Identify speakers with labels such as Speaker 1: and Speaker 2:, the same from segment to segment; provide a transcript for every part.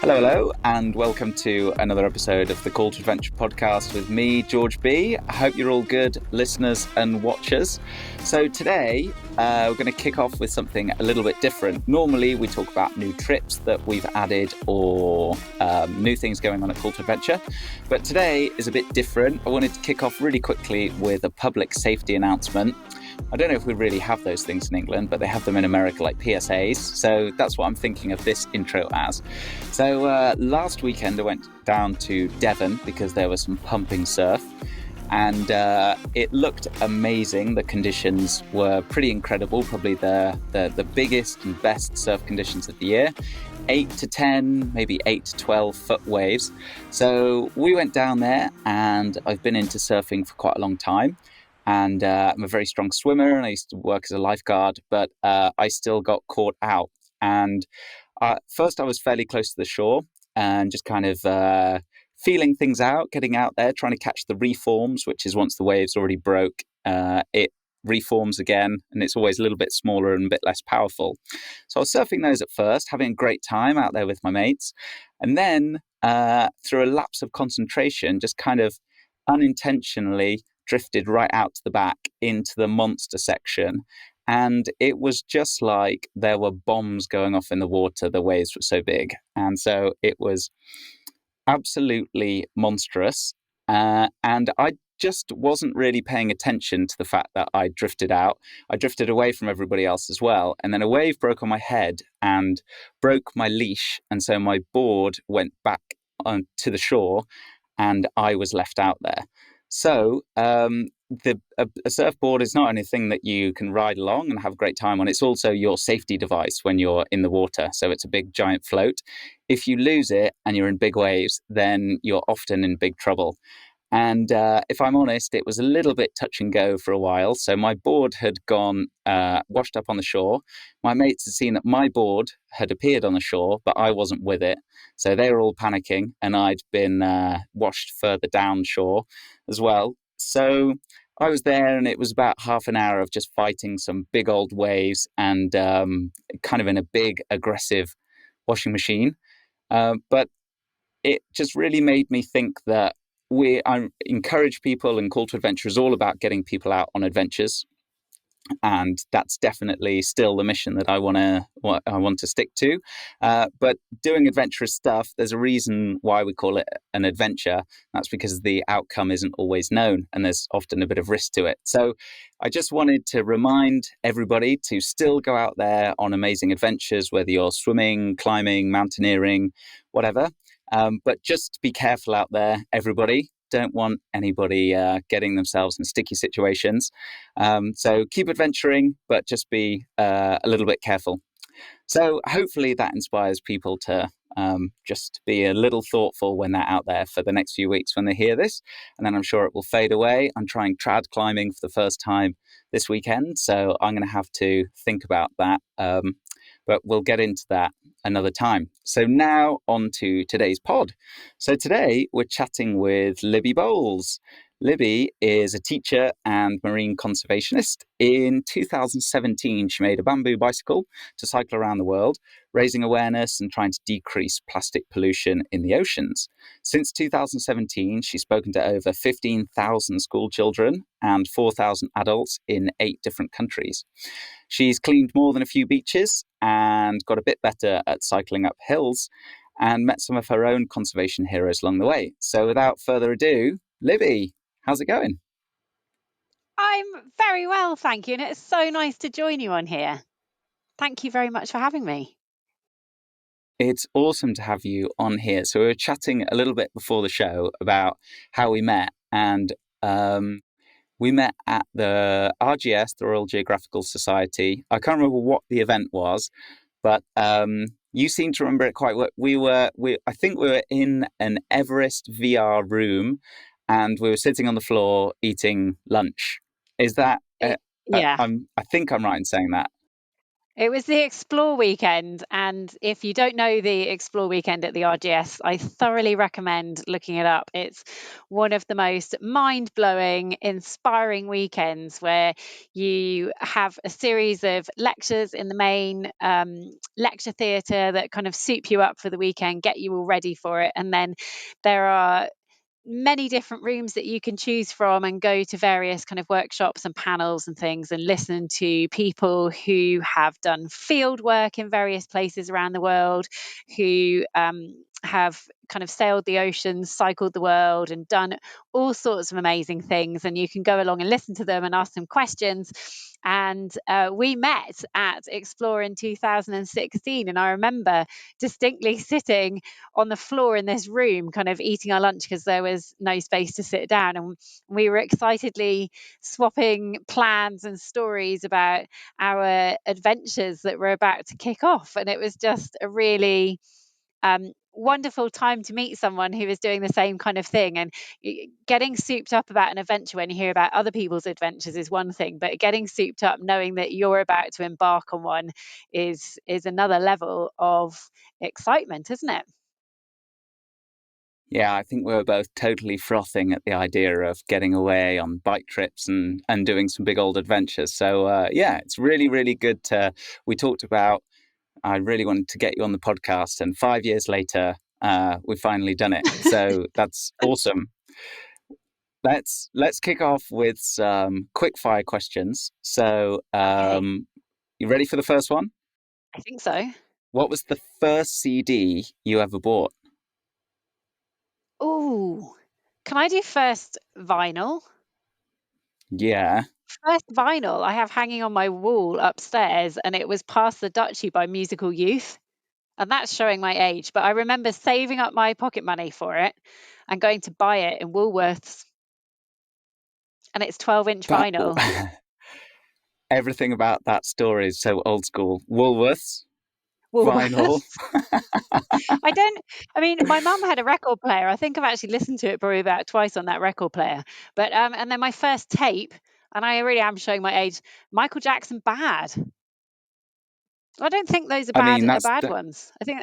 Speaker 1: Hello, and welcome to another episode of the Call to Adventure podcast with me, George B. I hope you're all good listeners and watchers. So today, we're going to kick off with something a little bit different. Normally, we talk about new trips that we've added or new things going on at Call to Adventure. But today is a bit different. I wanted to kick off really quickly with a public safety announcement. I don't know if we really have those things in England, but they have them in America like PSAs. So that's what I'm thinking of this intro as. So last weekend I went down to Devon because there was some pumping surf and it looked amazing. The conditions were pretty incredible, probably the biggest and best surf conditions of the year. 8 to 10, maybe 8 to 12 foot waves. So we went down there and I've been into surfing for quite a long time. And I'm a very strong swimmer and I used to work as a lifeguard, but I still got caught out. And first I was fairly close to the shore and just kind of feeling things out, getting out there, trying to catch the reforms, which is once the waves already broke, it reforms again and it's always a little bit smaller and a bit less powerful. So I was surfing those at first, having a great time out there with my mates. And then through a lapse of concentration, just kind of unintentionally drifted right out to the back into the monster section. And it was just like there were bombs going off in the water. The waves were so big. And so it was absolutely monstrous. And I just wasn't really paying attention to the fact that I drifted out. I drifted away from everybody else as well. And then a wave broke on my head and broke my leash. And so my board went back to the shore and I was left out there. So a surfboard is not only a thing that you can ride along and have a great time on, it's also your safety device when you're in the water. So it's a big giant float. If you lose it and you're in big waves, then you're often in big trouble. And if I'm honest, it was a little bit touch and go for a while. So my board had gone washed up on the shore. My mates had seen that my board had appeared on the shore, but I wasn't with it. So they were all panicking and I'd been washed further down shore as well. So I was there and it was about half an hour of just fighting some big old waves and kind of in a big aggressive washing machine. But it just really made me think that I encourage people, and Call to Adventure is all about getting people out on adventures. And that's definitely still the mission that I want to stick to. But doing adventurous stuff, there's a reason why we call it an adventure. That's because the outcome isn't always known and there's often a bit of risk to it. So I just wanted to remind everybody to still go out there on amazing adventures, whether you're swimming, climbing, mountaineering, whatever. But just be careful out there, everybody. Don't want anybody getting themselves in sticky situations. So keep adventuring, but just be a little bit careful. So hopefully that inspires people to just be a little thoughtful when they're out there for the next few weeks when they hear this. And then I'm sure it will fade away. I'm trying trad climbing for the first time this weekend, so I'm going to have to think about that. But we'll get into that another time. So now on to today's pod. So today we're chatting with Libby Bowles. Libby is a teacher and marine conservationist. In 2017, she made a bamboo bicycle to cycle around the world, raising awareness and trying to decrease plastic pollution in the oceans. Since 2017, she's spoken to over 15,000 school children and 4,000 adults in 8 different countries. She's cleaned more than a few beaches and got a bit better at cycling up hills and met some of her own conservation heroes along the way. So without further ado, Libby, how's it going?
Speaker 2: I'm very well, thank you. And it's so nice to join you on here. Thank you very much for having me.
Speaker 1: It's awesome to have you on here. So we were chatting a little bit before the show about how we met. And we met at the RGS, the Royal Geographical Society. I can't remember what the event was, but you seem to remember it quite well. I think we were in an Everest VR room and we were sitting on the floor eating lunch. Is that,
Speaker 2: Yeah.
Speaker 1: I think I'm right in saying that.
Speaker 2: It was the Explore weekend, and if you don't know the Explore weekend at the RGS, I thoroughly recommend looking it up. It's one of the most mind-blowing, inspiring weekends where you have a series of lectures in the main lecture theatre that kind of soup you up for the weekend, get you all ready for it, and then there are many different rooms that you can choose from and go to various kind of workshops and panels and things and listen to people who have done field work in various places around the world, who have kind of sailed the oceans, cycled the world, and done all sorts of amazing things. And you can go along and listen to them and ask them questions. And we met at Explore in 2016, and I remember distinctly sitting on the floor in this room, kind of eating our lunch because there was no space to sit down. And we were excitedly swapping plans and stories about our adventures that were about to kick off. And it was just a really wonderful time to meet someone who is doing the same kind of thing. And getting souped up about an adventure when you hear about other people's adventures is one thing, but getting souped up knowing that you're about to embark on one is another level of excitement, isn't it?
Speaker 1: Yeah, I think we were both totally frothing at the idea of getting away on bike trips and doing some big old adventures. So yeah, it's really, really good to. We talked about. I really wanted to get you on the podcast, and 5 years later, we've finally done it. So that's awesome. Let's kick off with some quick fire questions. So
Speaker 2: Okay,
Speaker 1: you ready for the first one?
Speaker 2: I think so.
Speaker 1: What was the first CD you ever bought?
Speaker 2: Oh, can I do first vinyl?
Speaker 1: Yeah.
Speaker 2: First vinyl I have hanging on my wall upstairs, and it was Pass the Duchy by Musical Youth. And that's showing my age, but I remember saving up my pocket money for it and going to buy it in Woolworths, and it's 12-inch
Speaker 1: That
Speaker 2: vinyl.
Speaker 1: everything about that story is so old school. Woolworths, vinyl.
Speaker 2: Woolworths. I don't I mean, my mum had a record player. I think I've actually listened to it probably about twice on that record player. But and then my first tape, and I really am showing my age, Michael Jackson Bad. I don't think those
Speaker 1: I mean,
Speaker 2: are
Speaker 1: that's
Speaker 2: bad
Speaker 1: the,
Speaker 2: ones. I think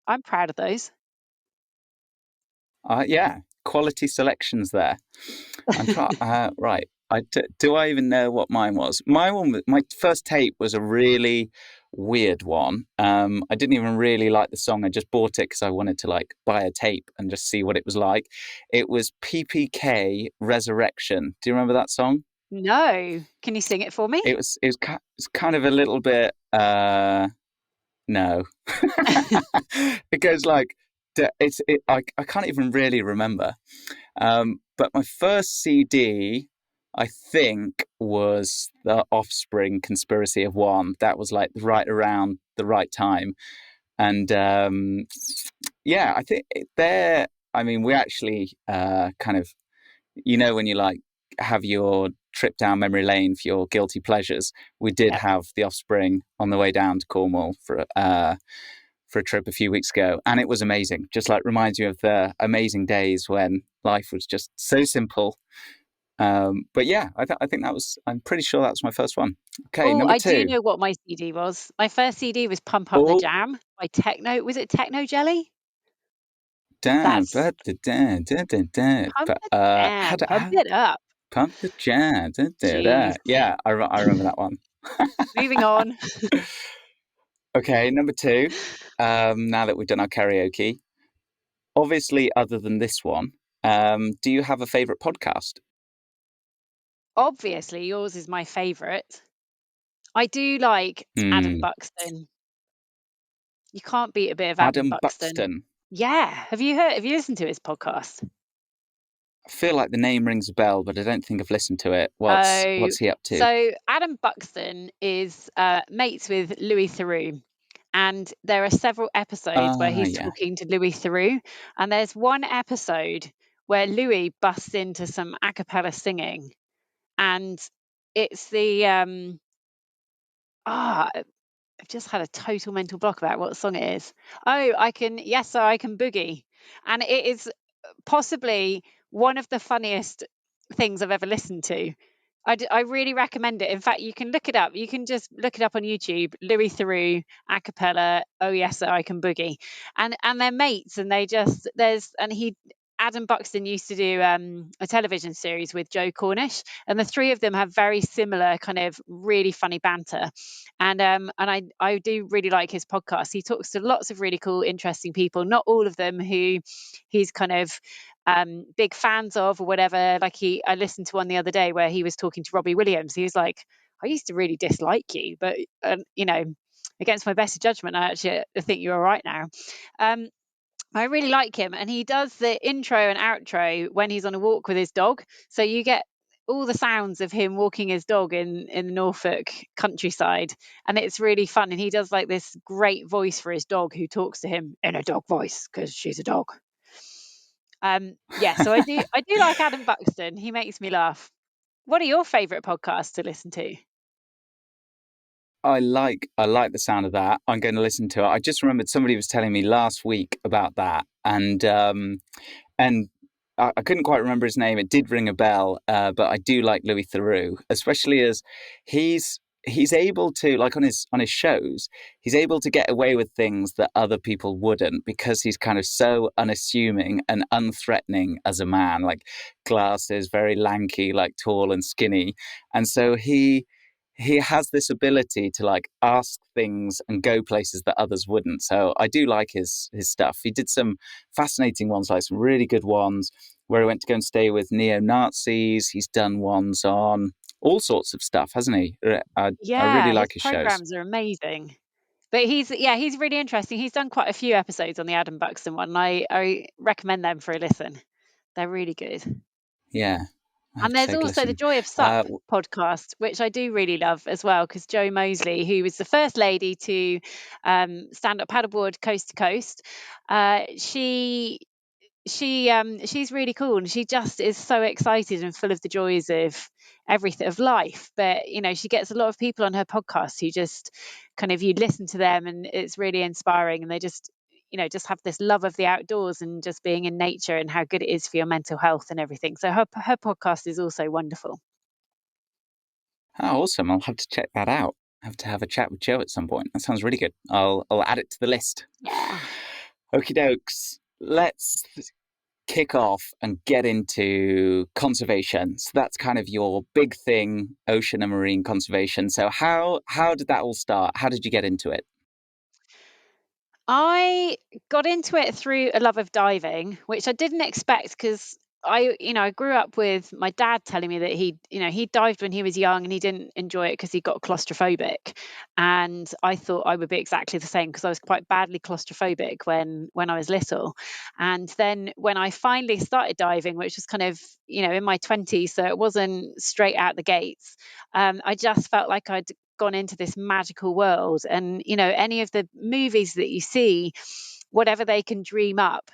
Speaker 2: I'm proud of those.
Speaker 1: yeah, quality selections there. I'm trying. Right. Do I even know what mine was? My first tape was a really weird one. I didn't even really like the song. I just bought it because I wanted to like buy a tape and just see what it was like. It was PPK Resurrection. Do you remember that song?
Speaker 2: No. Can you sing it for me?
Speaker 1: It's kind of a little bit no. It goes like I can't even really remember. But my first CD, I think, was the Offspring Conspiracy of One. That was like right around the right time. And yeah, I think there, I mean, we actually kind of, when you like have your trip down memory lane for your guilty pleasures, we did
Speaker 2: Yep.
Speaker 1: have the Offspring on the way down to Cornwall for a trip a few weeks ago, and it was amazing. Just like reminds you of the amazing days when life was just so simple. But yeah, I think that was. I'm pretty sure that was my first one. Okay,
Speaker 2: Oh,
Speaker 1: number
Speaker 2: I do
Speaker 1: two.
Speaker 2: know what my CD was. My first CD was Pump Up the
Speaker 1: Oh,
Speaker 2: Jam by Techno. Was it Techno Jelly?
Speaker 1: damn,
Speaker 2: That's
Speaker 1: but the da, da, da, da,
Speaker 2: Pump
Speaker 1: but
Speaker 2: the Jam. Pump
Speaker 1: how
Speaker 2: it up.
Speaker 1: pump the jam, da, da, da.
Speaker 2: Jeez.
Speaker 1: Yeah, I remember that one.
Speaker 2: Moving on.
Speaker 1: Okay, number two. Now that we've done our karaoke, obviously, other than this one, do you have a favorite podcast?
Speaker 2: Obviously, yours is my favorite. I do like Adam
Speaker 1: Hmm.
Speaker 2: Buxton. You can't beat a bit of Adam
Speaker 1: Adam
Speaker 2: Buxton.
Speaker 1: Buxton.
Speaker 2: Yeah. Have you listened to his podcast?
Speaker 1: I feel like the name rings a bell, but I don't think I've listened to it.
Speaker 2: Oh,
Speaker 1: What's he up to?
Speaker 2: so Adam Buxton is mates with Louis Theroux, and there are several episodes where
Speaker 1: Ah,
Speaker 2: he's
Speaker 1: yeah.
Speaker 2: talking to Louis Theroux, and there's one episode where Louis busts into some a cappella singing, and it's the I've just had a total mental block about what song it is. Oh, yes, so I can boogie, and it is possibly one of the funniest things I've ever listened to. I really recommend it. In fact, you can look it up. You can just look it up on YouTube. Louis Theroux, a cappella. Oh yes, I can boogie, and they're mates, and they just there's and he. Adam Buxton used to do a television series with Joe Cornish, and the three of them have very similar kind of really funny banter. And I do really like his podcast. He talks to lots of really cool, interesting people. Not all of them who he's kind of big fans of or whatever. I listened to one the other day where he was talking to Robbie Williams. He was like, I used to really dislike you, but against my better judgment, I think you're all right now. I really like him, and he does the intro and outro when he's on a walk with his dog. So you get all the sounds of him walking his dog in the Norfolk countryside, and it's really fun. And he does like this great voice for his dog, who talks to him in a dog voice because she's a dog. So I do like Adam Buxton. He makes me laugh. What are your favourite podcasts to listen to?
Speaker 1: I like the sound of that. I'm going to listen to it. I just remembered somebody was telling me last week about that, and I couldn't quite remember his name. It did ring a bell, but I do like Louis Theroux, especially as he's able to, like, on his shows, he's able to get away with things that other people wouldn't, because he's kind of so unassuming and unthreatening as a man, like glasses, very lanky, like tall and skinny, and so he has this ability to like ask things and go places that others wouldn't. So I do like his stuff. He did some fascinating ones, like some really good ones where he went to go and stay with neo-Nazis. He's done ones on all sorts of stuff, hasn't he? I really
Speaker 2: Yeah, his
Speaker 1: like his shows.
Speaker 2: programs are amazing. But he's really interesting. He's done quite a few episodes on the Adam Buxton one. And I recommend them for a listen. They're really good.
Speaker 1: Yeah, I have
Speaker 2: And
Speaker 1: to
Speaker 2: there's
Speaker 1: take a
Speaker 2: also the
Speaker 1: listen.
Speaker 2: Joy of Sup
Speaker 1: Uh,
Speaker 2: podcast, which I do really love as well, because Jo Moseley, who was the first lady to stand up paddleboard coast to coast, she's really cool, and she just is so excited and full of the joys of everything of life. But she gets a lot of people on her podcast who just kind of, you listen to them and it's really inspiring, and they just have this love of the outdoors and just being in nature and how good it is for your mental health and everything. So her podcast is also wonderful.
Speaker 1: oh, awesome! I'll have to check that out. I have to have a chat with Joe at some point. That sounds really good. I'll add it to the list.
Speaker 2: Yeah.
Speaker 1: Okie dokes. Let's kick off and get into conservation. So that's kind of your big thing, ocean and marine conservation. So how did that all start? How did you get into it?
Speaker 2: I got into it through a love of diving, which I didn't expect, because I grew up with my dad telling me that he dived when he was young and he didn't enjoy it because he got claustrophobic. And I thought I would be exactly the same, because I was quite badly claustrophobic when I was little. And then when I finally started diving, which was kind of, in my 20s, so it wasn't straight out the gates, I just felt like I'd gone into this magical world. And any of the movies that you see, whatever they can dream up,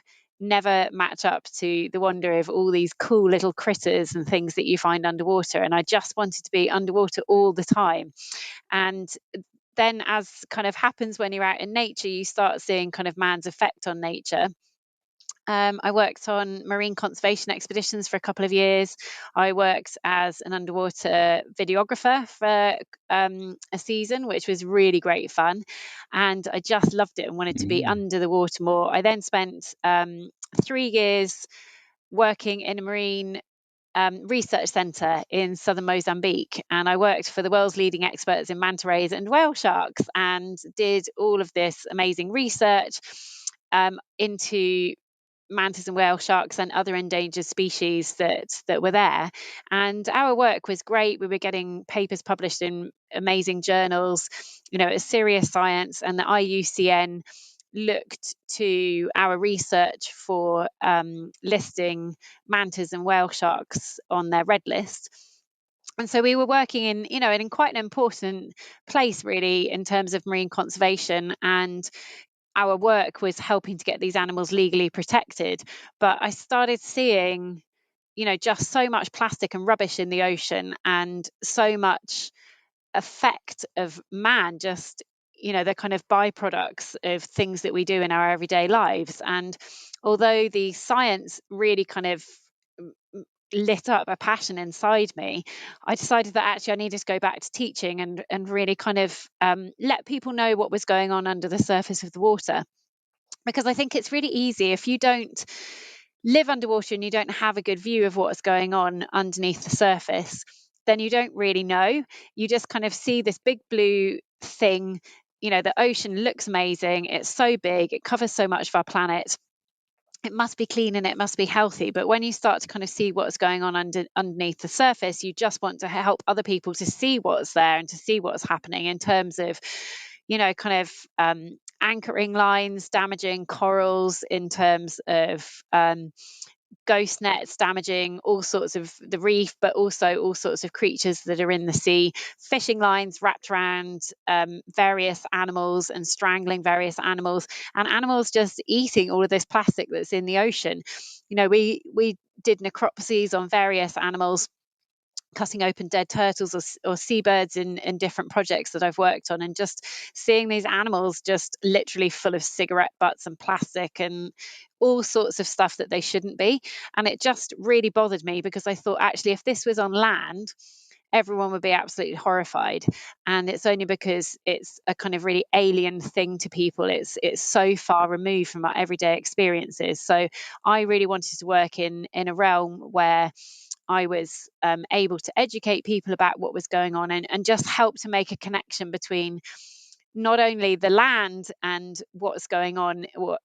Speaker 2: never match up to the wonder of all these cool little critters and things that you find underwater. And I just wanted to be underwater all the time. And then, as kind of happens when you're out in nature, you start seeing kind of man's effect on nature. I worked on marine conservation expeditions for a couple of years. I worked as an underwater videographer for a season, which was really great fun. And I just loved it and wanted to be
Speaker 1: Mm.
Speaker 2: under the water more. I then spent 3 years working in a marine research centre in southern Mozambique, and I worked for the world's leading experts in manta rays and whale sharks, and did all of this amazing research into mantas and whale sharks and other endangered species that were there. And our work was great. We were getting papers published in amazing journals. It's serious science, and the IUCN looked to our research for listing mantas and whale sharks on their red list. And so we were working in quite an important place, really, in terms of marine conservation. And our work was helping to get these animals legally protected. But I started seeing, just so much plastic and rubbish in the ocean, and so much effect of man, just, the kind of byproducts of things that we do in our everyday lives. And although the science really kind of lit up a passion inside me, I decided that actually I needed to go back to teaching and really kind of let people know what was going on under the surface of the water. Because I think it's really easy if you don't live underwater and you don't have a good view of what's going on underneath the surface, then you don't really know. You just kind of see this big blue thing. The ocean looks amazing. It's so big. It covers so much of our planet. It must be clean and it must be healthy. But when you start to kind of see what's going on underneath the surface, you just want to help other people to see what's there and to see what's happening in terms of, kind of anchoring lines, damaging corals, in terms of ghost nets damaging all sorts of the reef, but also all sorts of creatures that are in the sea, fishing lines wrapped around various animals and strangling various animals, and animals just eating all of this plastic that's in the ocean. We did necropsies on various animals, cutting open dead turtles or seabirds in different projects that I've worked on, and just seeing these animals just literally full of cigarette butts and plastic and all sorts of stuff that they shouldn't be. And it just really bothered me, because I thought, actually, if this was on land, everyone would be absolutely horrified. And it's only because it's a kind of really alien thing to people. It's so far removed from our everyday experiences. So I really wanted to work in a realm where I was able to educate people about what was going on, and just help to make a connection between not only the land and what's going on, what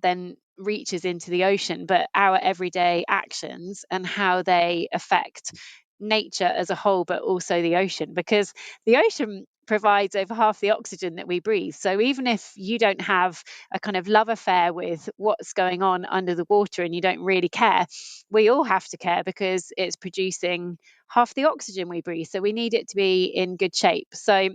Speaker 2: then reaches into the ocean, but our everyday actions and how they affect nature as a whole, but also the ocean, because the ocean provides over half the oxygen that we breathe. So even if you don't have a kind of love affair with what's going on under the water and you don't really care, we all have to care, because it's producing half the oxygen we breathe. So we need it to be in good shape. So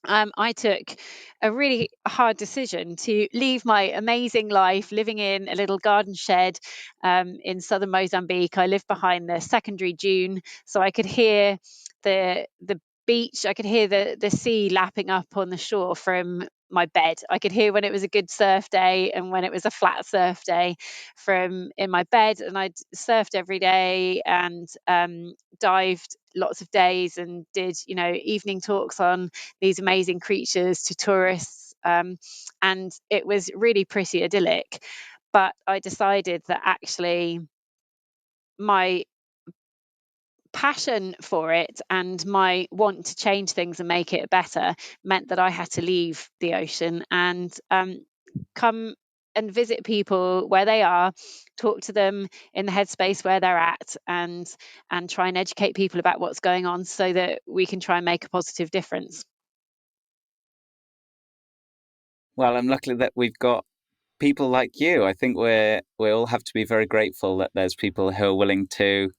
Speaker 2: I took a really hard decision to leave my amazing life living in a little garden shed in southern Mozambique. I lived behind the secondary dune, so I could hear the beach. I could hear the sea lapping up on the shore from my bed. I could hear when it was a good surf day and when it was a flat surf day from in my bed. And I'd surfed every day and dived lots of days and did evening talks on these amazing creatures to tourists, and it was really pretty idyllic. But I decided that actually my passion for it and my want to change things and make it better meant that I had to leave the ocean and come and visit people where they are, talk to them in the headspace where they're at, and try and educate people about what's going on so that we can try and make a positive difference.
Speaker 1: Well, I'm lucky that we've got people like you. I think we all have to be very grateful that there's people who are willing to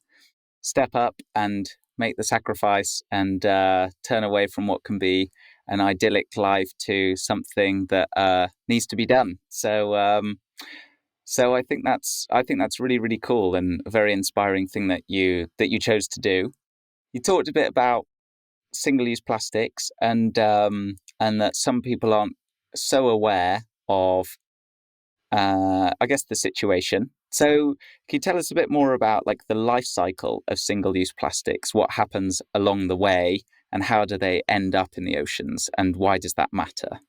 Speaker 1: step up and make the sacrifice and turn away from what can be an idyllic life to something that needs to be done. So I think that's really, really cool and a very inspiring thing that you chose to do. You talked a bit about single-use plastics and that some people aren't so aware of I guess the situation. So can you tell us a bit more about like the life cycle of single-use plastics? What happens along the way and how do they end up in the oceans and why does that matter?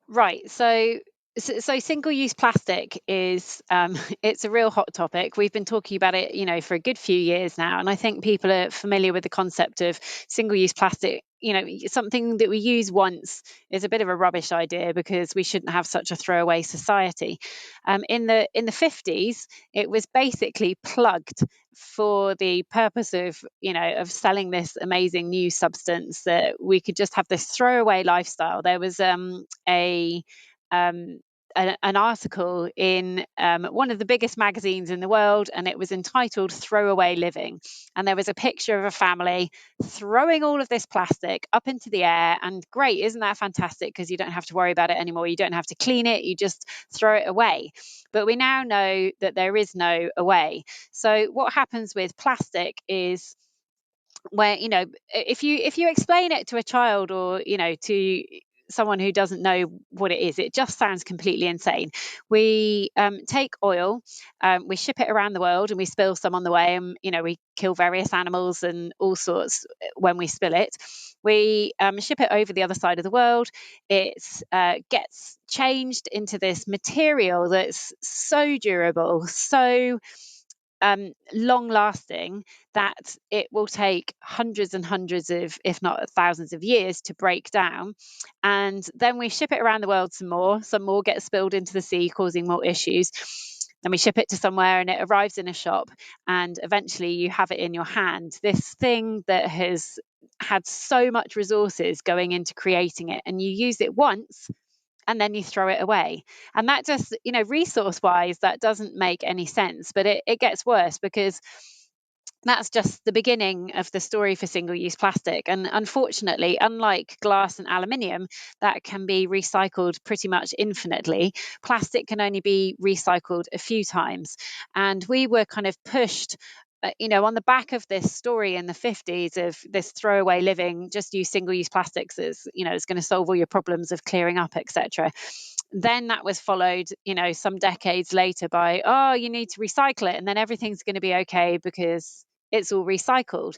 Speaker 2: Right. So single-use plastic is it's a real hot topic. We've been talking about it, for a good few years now, and I think people are familiar with the concept of single-use plastic. Something that we use once is a bit of a rubbish idea, because we shouldn't have such a throwaway society. In the 50s, it was basically plugged for the purpose of selling this amazing new substance that we could just have this throwaway lifestyle. There was um, an article in one of the biggest magazines in the world, and it was entitled Throwaway Living. And there was a picture of a family throwing all of this plastic up into the air. And great, isn't that fantastic? Because you don't have to worry about it anymore. You don't have to clean it, you just throw it away. But we now know that there is no away. So, what happens with plastic is, where if you explain it to a child, or to someone who doesn't know what it is, it just sounds completely insane. We take oil, we ship it around the world, and we spill some on the way, and we kill various animals and all sorts when we spill it. We ship it over the other side of the world. It gets changed into this material that's so durable, so long lasting, that it will take hundreds and hundreds of, if not thousands of years to break down. And then we ship it around the world some more get spilled into the sea, causing more issues. Then we ship it to somewhere and it arrives in a shop, and eventually you have it in your hand, this thing that has had so much resources going into creating it, and you use it once and then you throw it away. And that just, resource wise, that doesn't make any sense. But it gets worse, because that's just the beginning of the story for single-use plastic. And unfortunately, unlike glass and aluminium that can be recycled pretty much infinitely, plastic can only be recycled a few times. And we were kind of pushed, on the back of this story in the 50s of this throwaway living, just use single-use plastics as, it's going to solve all your problems of clearing up, etc. Then that was followed, some decades later by, oh, you need to recycle it, and then everything's going to be okay because it's all recycled.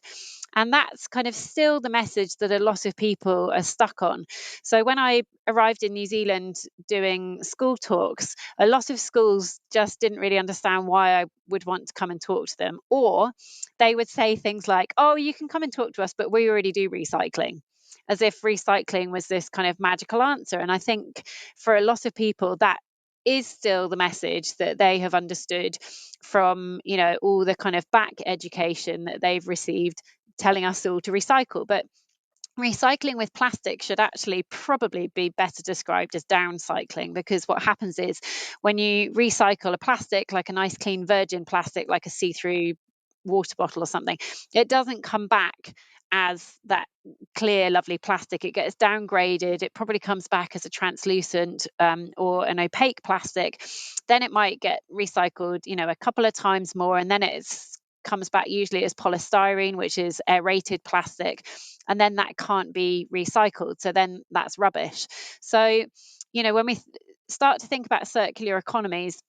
Speaker 2: And that's kind of still the message that a lot of people are stuck on. So when I arrived in New Zealand doing school talks, a lot of schools just didn't really understand why I would want to come and talk to them. Or they would say things like, oh, you can come and talk to us, but we already do recycling, as if recycling was this kind of magical answer. And I think for a lot of people, that is still the message that they have understood from, all the kind of back education that they've received, telling us all to recycle. But recycling with plastic should actually probably be better described as downcycling, because what happens is when you recycle a plastic, like a nice clean virgin plastic, like a see-through water bottle or something, it doesn't come back as that clear, lovely plastic. It gets downgraded. It probably comes back as a translucent or an opaque plastic. Then it might get recycled, a couple of times more, and then it's comes back usually as polystyrene, which is aerated plastic, and then that can't be recycled. So then that's rubbish. So, when we start to think about circular economies,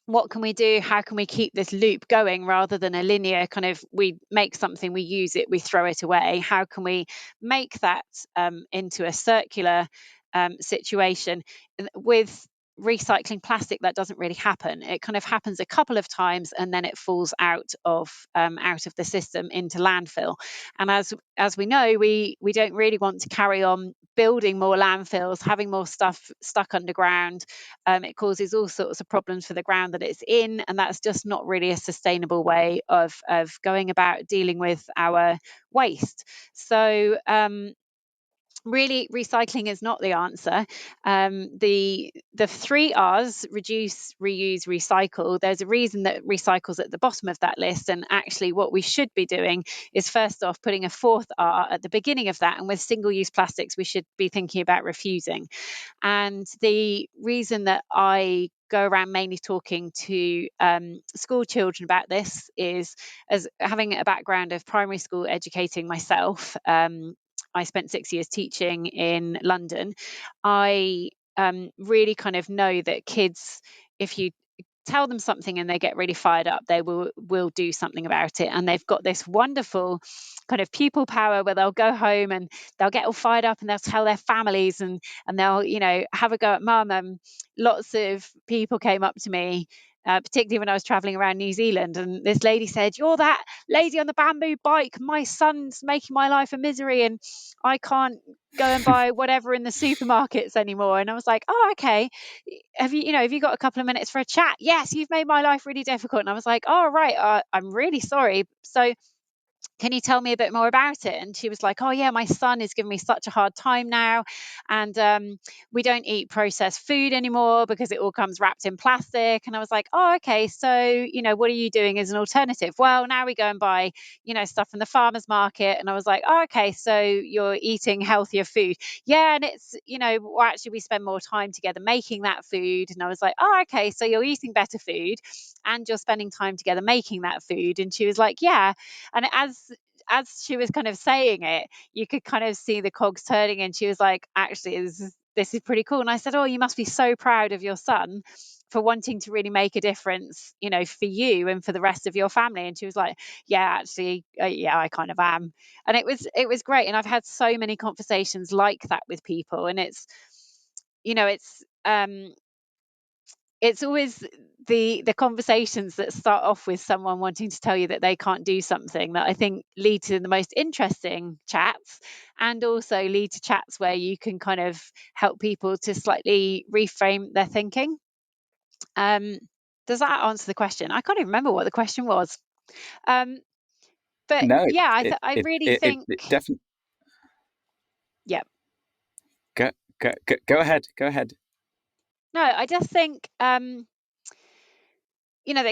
Speaker 2: what can we do? How can we keep this loop going rather than a linear kind of, we make something, we use it, we throw it away? How can we make that into a circular situation? With recycling plastic, that doesn't really happen. It kind of happens a couple of times and then it falls out of the system into landfill. And as we know, we don't really want to carry on building more landfills, having more stuff stuck underground. It causes all sorts of problems for the ground that it's in, and that's just not really a sustainable way of going about dealing with our waste. So really, recycling is not the answer. The 3 R's: reduce, reuse, recycle. There's a reason that recycle's at the bottom of that list, and actually what we should be doing is first off putting a 4th R at the beginning of that. And with single-use plastics, we should be thinking about refusing. And the reason that I go around mainly talking to school children about this is, as having a background of primary school educating myself. I spent 6 years teaching in London. I really kind of know that kids, if you tell them something and they get really fired up, they will do something about it. And they've got this wonderful kind of pupil power where they'll go home and they'll get all fired up and they'll tell their families, and they'll have a go at mum. Lots of people came up to me, particularly when I was traveling around New Zealand, and this lady said, "You're that lady on the bamboo bike. My son's making my life a misery and I can't go and buy whatever in the supermarkets anymore." And I was like, "Oh, okay. Have you got a couple of minutes for a chat?" "Yes, you've made my life really difficult." And I was like, "Oh, right. I'm really sorry. So can you tell me a bit more about it?" And she was like, "Oh yeah, my son is giving me such a hard time now, and we don't eat processed food anymore because it all comes wrapped in plastic." And I was like, "Oh, okay, so what are you doing as an alternative?" "Well, now we go and buy stuff from the farmers market." And I was like, "Oh, okay, so you're eating healthier food." "Yeah, and it's well, actually we spend more time together making that food." And I was like, "Oh, okay, so you're eating better food and you're spending time together making that food." And she was like, "Yeah." And as she was kind of saying it, you could kind of see the cogs turning, and she was like, actually, this is pretty cool. And I said, oh, you must be so proud of your son for wanting to really make a difference, for you and for the rest of your family. And she was like, yeah, actually, yeah, I kind of am. And it was great. And I've had so many conversations like that with people, and it's always the conversations that start off with someone wanting to tell you that they can't do something that I think lead to the most interesting chats, and also lead to chats where you can kind of help people to slightly reframe their thinking. Does that answer the question? I can't even remember what the question was. But
Speaker 1: No,
Speaker 2: yeah,
Speaker 1: it
Speaker 2: I
Speaker 1: it
Speaker 2: really
Speaker 1: it, it,
Speaker 2: think,
Speaker 1: it definitely.
Speaker 2: yeah.
Speaker 1: Go ahead. Go ahead.
Speaker 2: No, I just think that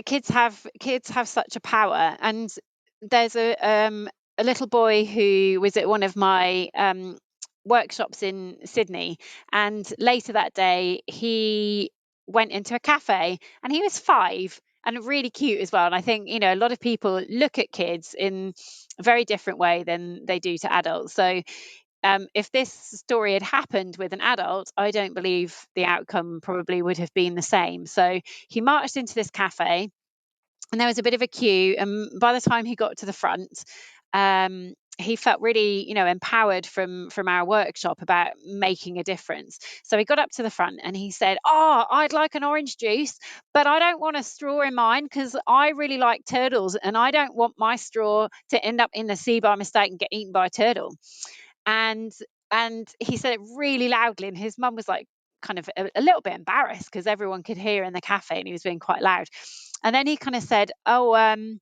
Speaker 2: kids have such a power. And there's a little boy who was at one of my workshops in Sydney, and later that day he went into a cafe, and he was 5 and really cute as well. And I think a lot of people look at kids in a very different way than they do to adults. So if this story had happened with an adult, I don't believe the outcome probably would have been the same. So he marched into this cafe, and there was a bit of a queue. And by the time he got to the front, he felt really, empowered from our workshop about making a difference. So he got up to the front and he said, "Oh, I'd like an orange juice, but I don't want a straw in mine because I really like turtles, and I don't want my straw to end up in the sea by mistake and get eaten by a turtle." and and he said it really loudly, and his mum was like kind of a little bit embarrassed because everyone could hear in the cafe and he was being quite loud. And then he kind of said, "Oh, and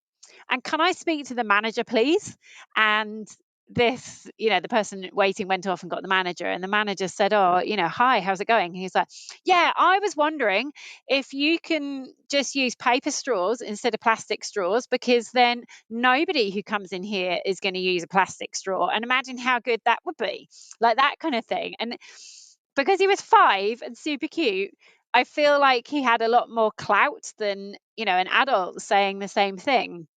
Speaker 2: can I speak to the manager, please?" And the person waiting went off and got the manager, and the manager said, "Oh, hi, how's it going?" He's like, "Yeah, I was wondering if you can just use paper straws instead of plastic straws, because then nobody who comes in here is going to use a plastic straw. And imagine how good that would be," like that kind of thing. And because he was 5 and super cute, I feel like he had a lot more clout than an adult saying the same thing.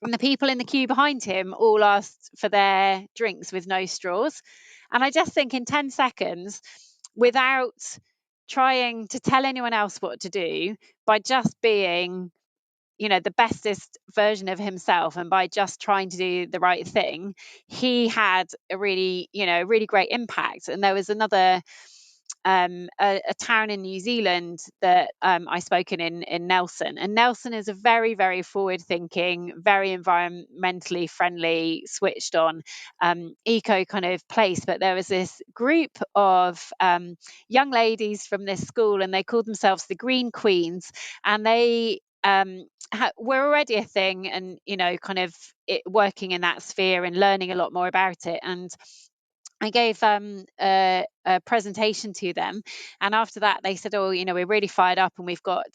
Speaker 2: And the people in the queue behind him all asked for their drinks with no straws. And I just think in 10 seconds, without trying to tell anyone else what to do, by just being the bestest version of himself, and by just trying to do the right thing, he had a really great impact. And there was another a town in New Zealand that I spoke in Nelson. And Nelson is a very, very forward thinking, very environmentally friendly, switched on, eco kind of place. But there was this group of young ladies from this school, and they called themselves the Green Queens. And they were already a thing, and kind of working in that sphere and learning a lot more about it. And I gave a presentation to them, and after that they said, "Oh, we're really fired up, and we've got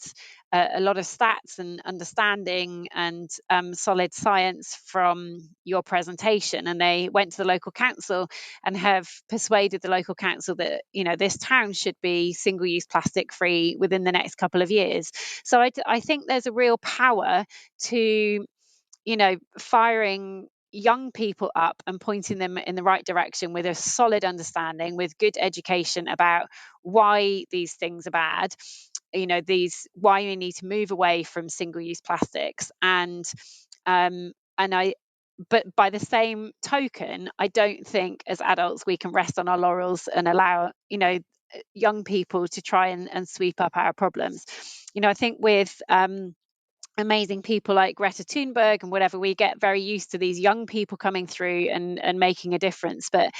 Speaker 2: a lot of stats and understanding and solid science from your presentation." And they went to the local council and have persuaded the local council that this town should be single-use plastic free within the next couple of years. So I think there's a real power to firing young people up and pointing them in the right direction with a solid understanding, with good education about why these things are bad, why we need to move away from single-use plastics. And but by the same token, I don't think as adults we can rest on our laurels and allow young people to try and sweep up our problems. I think with amazing people like Greta Thunberg and whatever, we get very used to these young people coming through and making a difference. But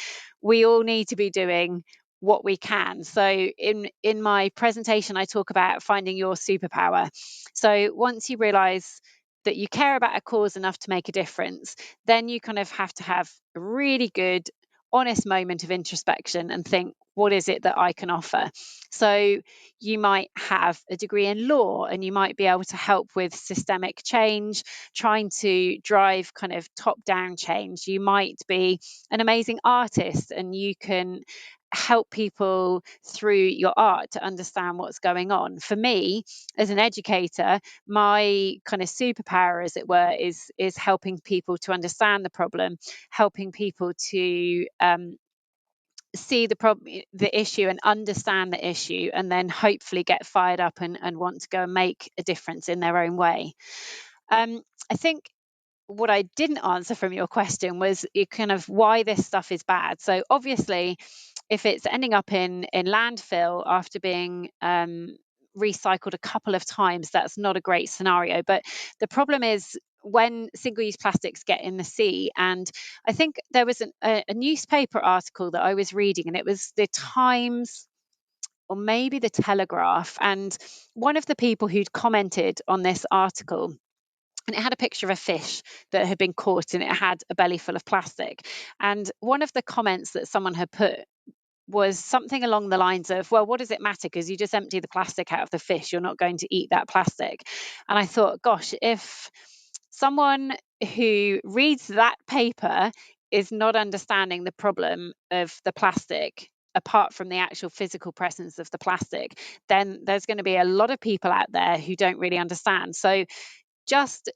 Speaker 2: we all need to be doing what we can. So in my presentation, I talk about finding your superpower. So once you realize that you care about a cause enough to make a difference, then you kind of have to have a really good, honest moment of introspection and think, what is it that I can offer? So you might have a degree in law, and you might be able to help with systemic change, trying to drive kind of top down change. You might be an amazing artist, and you can help people through your art to understand what's going on. For me, as an educator, my kind of superpower, as it were, is helping people to understand the problem, helping people to see the problem, the issue, and understand the issue, and then hopefully get fired up and want to go and make a difference in their own way. I think what I didn't answer from your question was kind of why this stuff is bad. So obviously, if it's ending up in landfill after being recycled a couple of times, that's not a great scenario. But the problem is when single-use plastics get in the sea. And I think there was a newspaper article that I was reading, and it was the Times or maybe the Telegraph. And one of the people who'd commented on this article, and it had a picture of a fish that had been caught and it had a belly full of plastic. And one of the comments that someone had put was something along the lines of, well, what does it matter? Because you just empty the plastic out of the fish. You're not going to eat that plastic. And I thought, gosh, if someone who reads that paper is not understanding the problem of the plastic, apart from the actual physical presence of the plastic, then there's going to be a lot of people out there who don't really understand. So just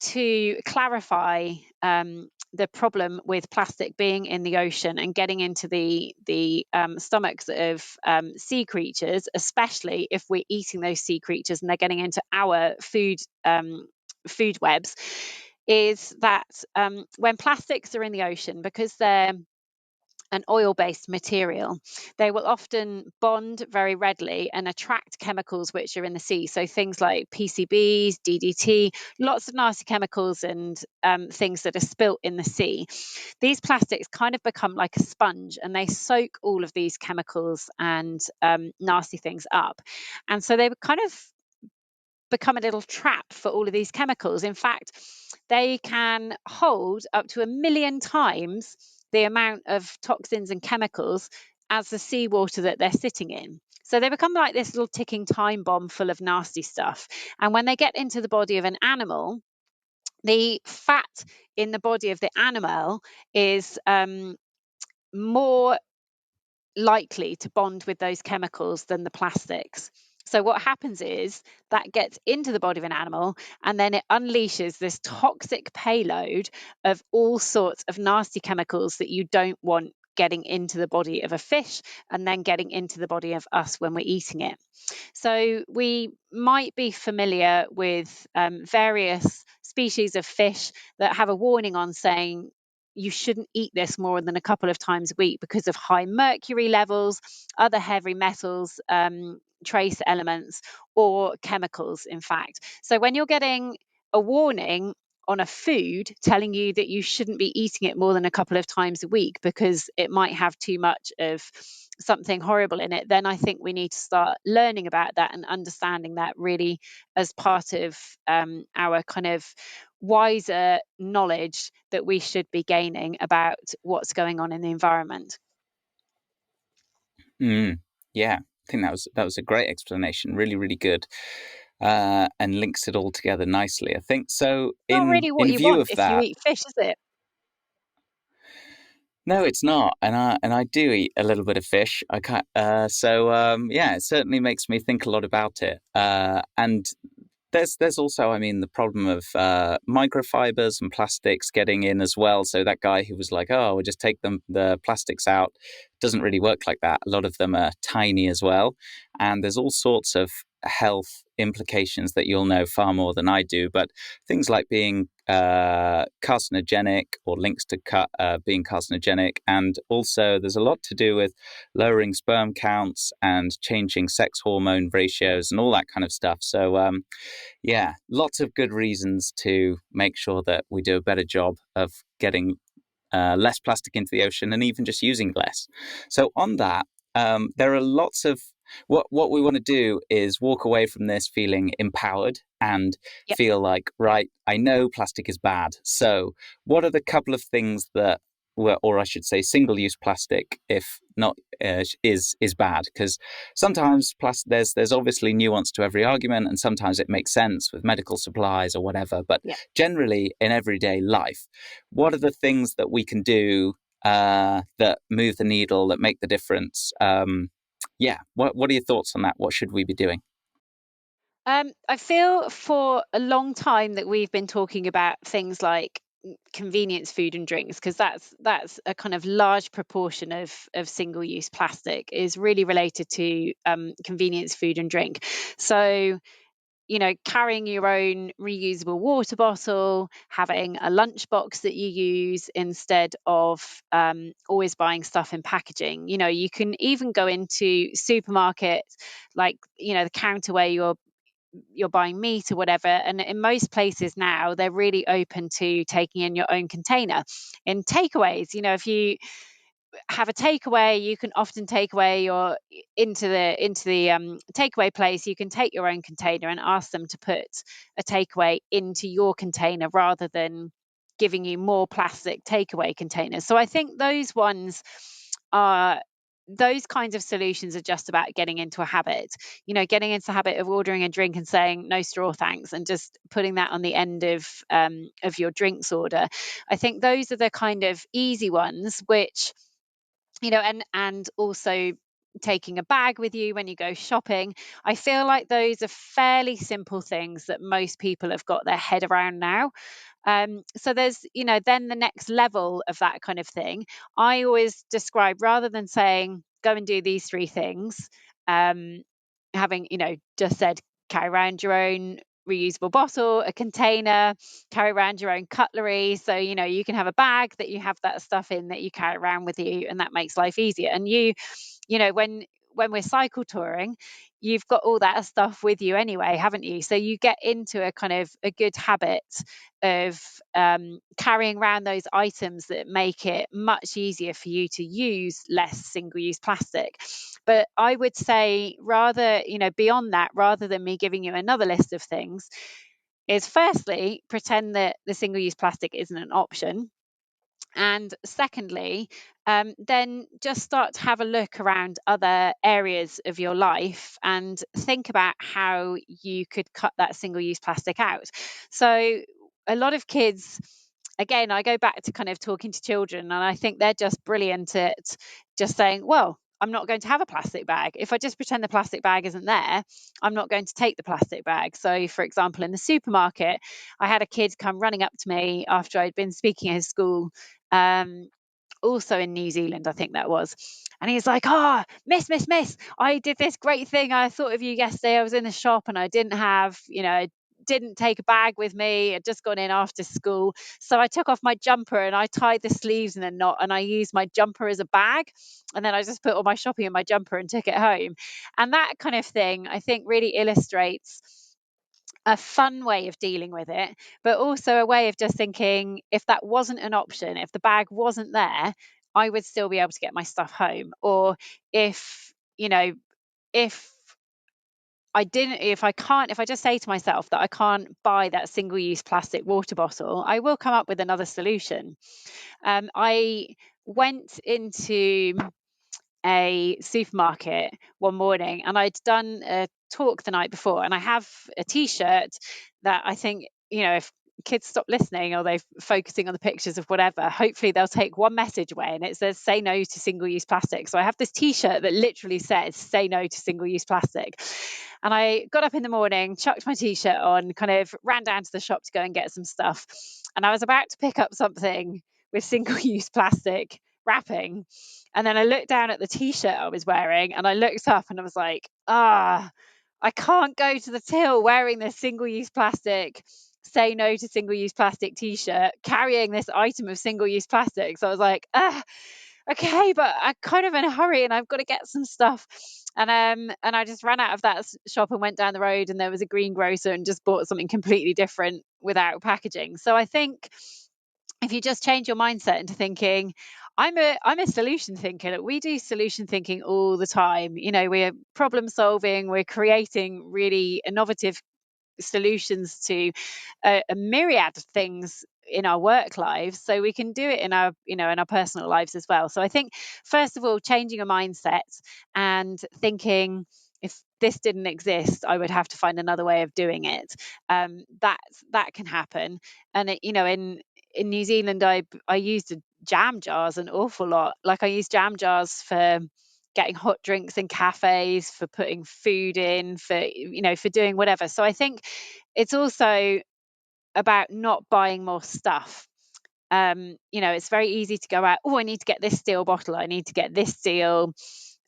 Speaker 2: to clarify the problem with plastic being in the ocean and getting into the stomachs of sea creatures, especially if we're eating those sea creatures and they're getting into our food webs, is that when plastics are in the ocean, because they're an oil-based material, they will often bond very readily and attract chemicals which are in the sea. So things like PCBs, DDT, lots of nasty chemicals and things that are spilt in the sea. These plastics kind of become like a sponge, and they soak all of these chemicals and nasty things up. And so they kind of become a little trap for all of these chemicals. In fact, they can hold up to 1,000,000 times the amount of toxins and chemicals as the seawater that they're sitting in. So they become like this little ticking time bomb full of nasty stuff. And when they get into the body of an animal, the fat in the body of the animal is more likely to bond with those chemicals than the plastics. So what happens is that gets into the body of an animal, and then it unleashes this toxic payload of all sorts of nasty chemicals that you don't want getting into the body of a fish and then getting into the body of us when we're eating it. So we might be familiar with various species of fish that have a warning on saying you shouldn't eat this more than a couple of times a week because of high mercury levels, other heavy metals, trace elements, or chemicals, in fact. So when you're getting a warning on a food telling you that you shouldn't be eating it more than a couple of times a week because it might have too much of something horrible in it, then I think we need to start learning about that and understanding that really as part of our kind of wiser knowledge that we should be gaining about what's going on in the environment.
Speaker 1: Yeah, I think that was a great explanation. Really, really good, and links it all together nicely. I think so.
Speaker 2: Not really what
Speaker 1: In
Speaker 2: you
Speaker 1: view
Speaker 2: want
Speaker 1: of
Speaker 2: if you
Speaker 1: that,
Speaker 2: eat fish, is it?
Speaker 1: no, it's not, and I do eat a little bit of fish. I can't, yeah, it certainly makes me think a lot about it. And there's also, I mean, the problem of microfibers and plastics getting in as well. So that guy who was like, "Oh, we'll just take the plastics out," doesn't really work like that. A lot of them are tiny as well, and there's all sorts of health implications that you'll know far more than I do. But things like being carcinogenic or links to being carcinogenic, and also there's a lot to do with lowering sperm counts and changing sex hormone ratios and all that kind of stuff. So yeah, lots of good reasons to make sure that we do a better job of getting less plastic into the ocean and even just using less. So on that, there are lots of what we want to do is walk away from this feeling empowered and
Speaker 2: Yep.
Speaker 1: feel like, right, I know plastic is bad. So what are the couple of things that or I should say single-use plastic, if not is bad? Because sometimes there's obviously nuance to every argument, and sometimes it makes sense with medical supplies or whatever. But
Speaker 2: Yep.
Speaker 1: generally, in everyday life, what are the things that we can do that move the needle, that make the difference. What are your thoughts on that? What should we be doing?
Speaker 2: I feel for a long time that we've been talking about things like convenience food and drinks, because that's a kind of large proportion of single use plastic is really related to convenience food and drink. So carrying your own reusable water bottle, having a lunchbox that you use instead of always buying stuff in packaging. You can even go into supermarkets, like the counter where you're buying meat or whatever, and in most places now they're really open to taking in your own container. In takeaways, if you have a takeaway, you can often take away your into the takeaway place. You can take your own container and ask them to put a takeaway into your container rather than giving you more plastic takeaway containers. So I think those kinds of solutions are just about getting into a habit, getting into the habit of ordering a drink and saying no straw thanks, and just putting that on the end of your drinks order. I think those are the kind of easy ones, which and also taking a bag with you when you go shopping. I feel like those are fairly simple things that most people have got their head around now. So there's, then the next level of that kind of thing. I always describe, rather than saying go and do these three things, um, having, just said carry around your own reusable bottle, a container, carry around your own cutlery. So, you can have a bag that you have that stuff in that you carry around with you, and that makes life easier. And when we're cycle touring, you've got all that stuff with you anyway, haven't you? So you get into a kind of a good habit of carrying around those items that make it much easier for you to use less single-use plastic. But I would say, rather, beyond that, rather than me giving you another list of things, is firstly pretend that the single-use plastic isn't an option. And secondly, then just start to have a look around other areas of your life and think about how you could cut that single use plastic out. So, a lot of kids, again, I go back to kind of talking to children, and I think they're just brilliant at just saying, well, I'm not going to have a plastic bag. If I just pretend the plastic bag isn't there, I'm not going to take the plastic bag. So, for example, in the supermarket, I had a kid come running up to me after I'd been speaking at his school, um, also in New Zealand, I think that was. And he's like, oh, miss, I did this great thing. I thought of you yesterday. I was in the shop and I didn't take a bag with me. I'd just gone in after school. So I took off my jumper and I tied the sleeves in a knot, and I used my jumper as a bag. And then I just put all my shopping in my jumper and took it home. And that kind of thing, I think, really illustrates a fun way of dealing with it, but also a way of just thinking, if that wasn't an option, if the bag wasn't there, I would still be able to get my stuff home. Or if, if if I just say to myself that I can't buy that single use plastic water bottle, I will come up with another solution. I went into a supermarket one morning, and I'd done a talk the night before, and I have a t-shirt that I think, if kids stop listening or they're focusing on the pictures of whatever, hopefully they'll take one message away, and it says say no to single-use plastic. So I have this t-shirt that literally says say no to single-use plastic. And I got up in the morning, chucked my t-shirt on, kind of ran down to the shop to go and get some stuff, and I was about to pick up something with single-use plastic wrapping. And then I looked down at the t-shirt I was wearing, and I looked up and I was like, I can't go to the till wearing this single-use plastic, say no to single-use plastic t-shirt, carrying this item of single-use plastic. So I was like, okay, but I'm kind of in a hurry and I've got to get some stuff. And I just ran out of that shop and went down the road, and there was a greengrocer, and just bought something completely different without packaging. So I think if you just change your mindset into thinking, I'm a solution thinker. We do solution thinking all the time. We're problem solving, we're creating really innovative solutions to a myriad of things in our work lives, so we can do it in our in our personal lives as well. So I think, first of all, changing a mindset and thinking, if this didn't exist, I would have to find another way of doing it. That can happen. And in New Zealand, I used jam jars an awful lot. Like I use jam jars for getting hot drinks in cafes, for putting food in, for for doing whatever. So I think it's also about not buying more stuff. It's very easy to go out, oh, I need to get this steel bottle, I need to get this steel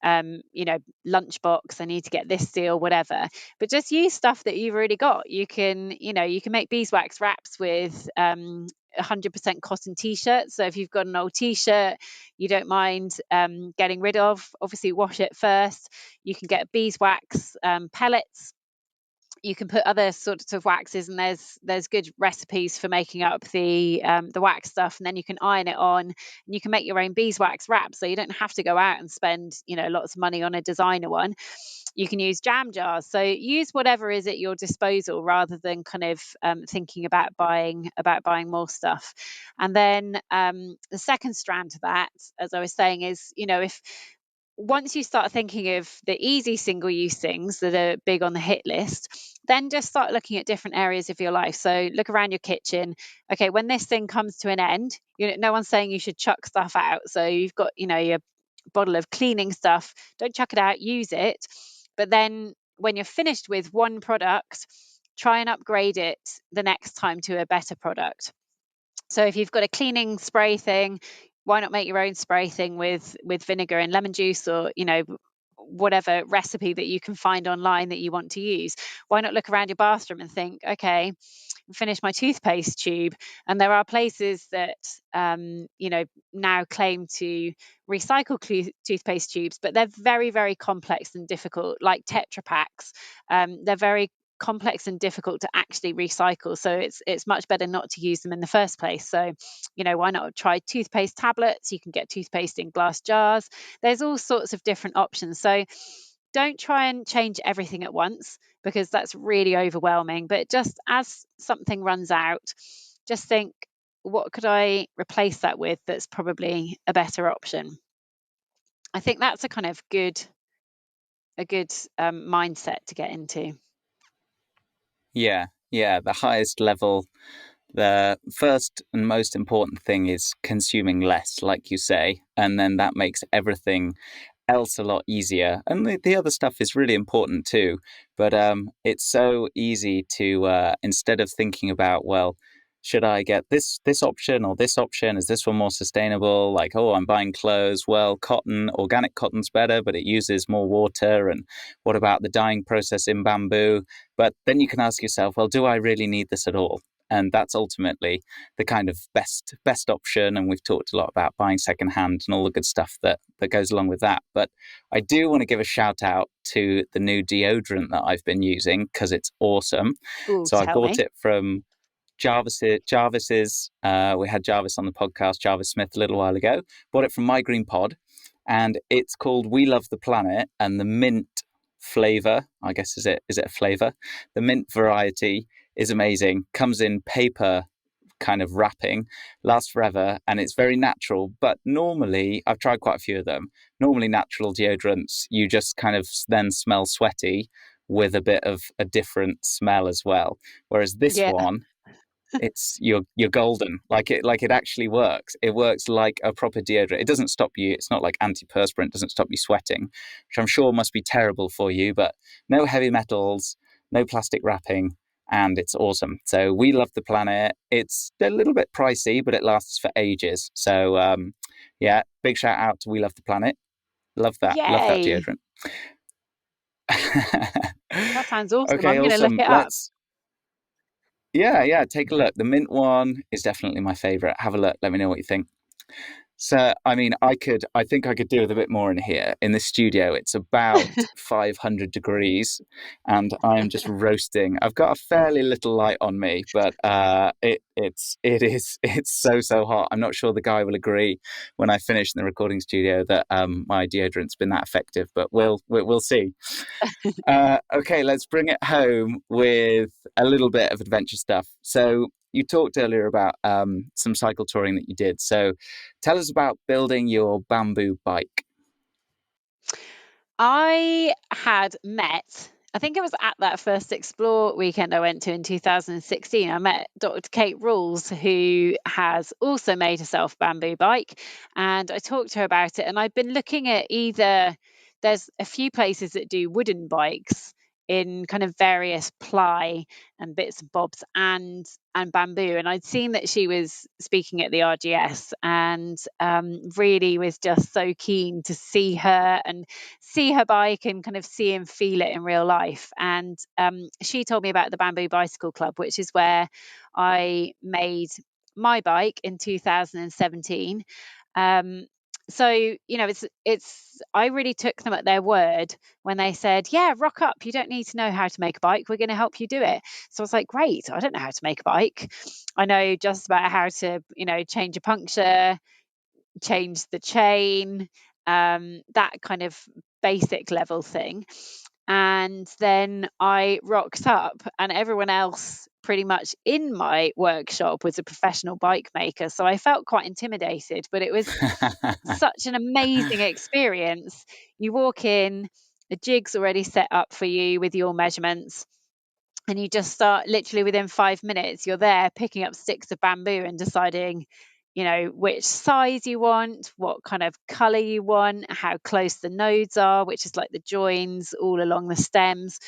Speaker 2: lunchbox, I need to get this steel, whatever. But just use stuff that you've already got. You can make beeswax wraps with 100% cotton t-shirts. So if you've got an old t-shirt you don't mind getting rid of, obviously wash it first. You can get beeswax pellets. You can put other sorts of waxes, and there's good recipes for making up the wax stuff, and then you can iron it on, and you can make your own beeswax wrap, so you don't have to go out and spend lots of money on a designer one. You can use jam jars, so use whatever is at your disposal rather than kind of thinking about buying more stuff. And then the second strand to that, as I was saying, is if once you start thinking of the easy single use things that are big on the hit list, then just start looking at different areas of your life. So look around your kitchen. Okay, when this thing comes to an end, no one's saying you should chuck stuff out. So you've got, your bottle of cleaning stuff, don't chuck it out, use it. But then when you're finished with one product, try and upgrade it the next time to a better product. So if you've got a cleaning spray thing, why not make your own spray thing with vinegar and lemon juice, or whatever recipe that you can find online that you want to use? Why not look around your bathroom and think, okay, finish my toothpaste tube? And there are places that now claim to recycle toothpaste tubes, but they're very, very complex and difficult, like Tetra Packs. They're very complex and difficult to actually recycle, so it's much better not to use them in the first place. So why not try toothpaste tablets? You can get toothpaste in glass jars. There's all sorts of different options, so don't try and change everything at once, because that's really overwhelming. But just as something runs out, just think, what could I replace that with that's probably a better option? I think that's a good mindset to get into.
Speaker 1: Yeah, yeah. The highest level, the first and most important thing is consuming less, like you say, and then that makes everything else a lot easier. And the other stuff is really important too. But it's so easy to instead of thinking about, well, should I get this option or this option? Is this one more sustainable? Like, oh, I'm buying clothes. Well, organic cotton's better, but it uses more water. And what about the dyeing process in bamboo? But then you can ask yourself, well, do I really need this at all? And that's ultimately the kind of best option. And we've talked a lot about buying secondhand and all the good stuff that goes along with that. But I do want to give a shout out to the new deodorant that I've been using, because it's awesome.
Speaker 2: Ooh,
Speaker 1: So I
Speaker 2: tell
Speaker 1: bought
Speaker 2: me.
Speaker 1: it from Jarvis's. We had Jarvis on the podcast, Jarvis Smith, a little while ago. Bought it from My Green Pod, and it's called We Love the Planet, and the mint flavor, I guess, is it a flavor? The mint variety is amazing. Comes in paper kind of wrapping, lasts forever, and it's very natural. But normally, I've tried quite a few of them. Normally, natural deodorants, you just kind of then smell sweaty with a bit of a different smell as well. Whereas this
Speaker 2: Yeah.
Speaker 1: one, it's you're golden. Like it actually works. It works like a proper deodorant. It doesn't stop you. It's not like antiperspirant. Doesn't stop you sweating, which I'm sure must be terrible for you. But no heavy metals, no plastic wrapping, and it's awesome. So We Love the Planet. It's a little bit pricey, but it lasts for ages. So yeah, big shout out to We Love the Planet. Love that. Love that
Speaker 2: Yay.
Speaker 1: deodorant.
Speaker 2: That sounds awesome.
Speaker 1: Okay,
Speaker 2: I'm going to look
Speaker 1: awesome.
Speaker 2: it up.
Speaker 1: Let's Yeah, take a look. The mint one is definitely my favorite. Have a look. Let me know what you think. So, I mean, I think I could do with a bit more in here. In the studio, it's about 500 degrees and I am just roasting. I've got a fairly little light on me, but it's so hot. I'm not sure the guy will agree when I finish in the recording studio that my deodorant's been that effective, but we'll see. Okay, let's bring it home with a little bit of adventure stuff. So you talked earlier about some cycle touring that you did. So tell us about building your bamboo bike.
Speaker 2: I had met I think it was at that first Explore weekend I went to in 2016. I met Dr. Kate Rules, who has also made herself a bamboo bike, and I talked to her about it. And I've been looking at there's a few places that do wooden bikes in kind of various ply and bits and bobs and bamboo, and I'd seen that she was speaking at the RGS, and really was just so keen to see her and see her bike and kind of see and feel it in real life. And she told me about the Bamboo Bicycle Club, which is where I made my bike in 2017. So it's I really took them at their word when they said, yeah, rock up, you don't need to know how to make a bike, we're going to help you do it. So I was like, great, I don't know how to make a bike. I know just about how to change a puncture, change the chain, that kind of basic level thing. And then I rocked up, and everyone else pretty much in my workshop was a professional bike maker. So I felt quite intimidated, but it was such an amazing experience. You walk in, a jig's already set up for you with your measurements, and you just start literally within 5 minutes. You're there picking up sticks of bamboo and deciding which size you want, what kind of color you want, how close the nodes are, which is like the joins all along the stems.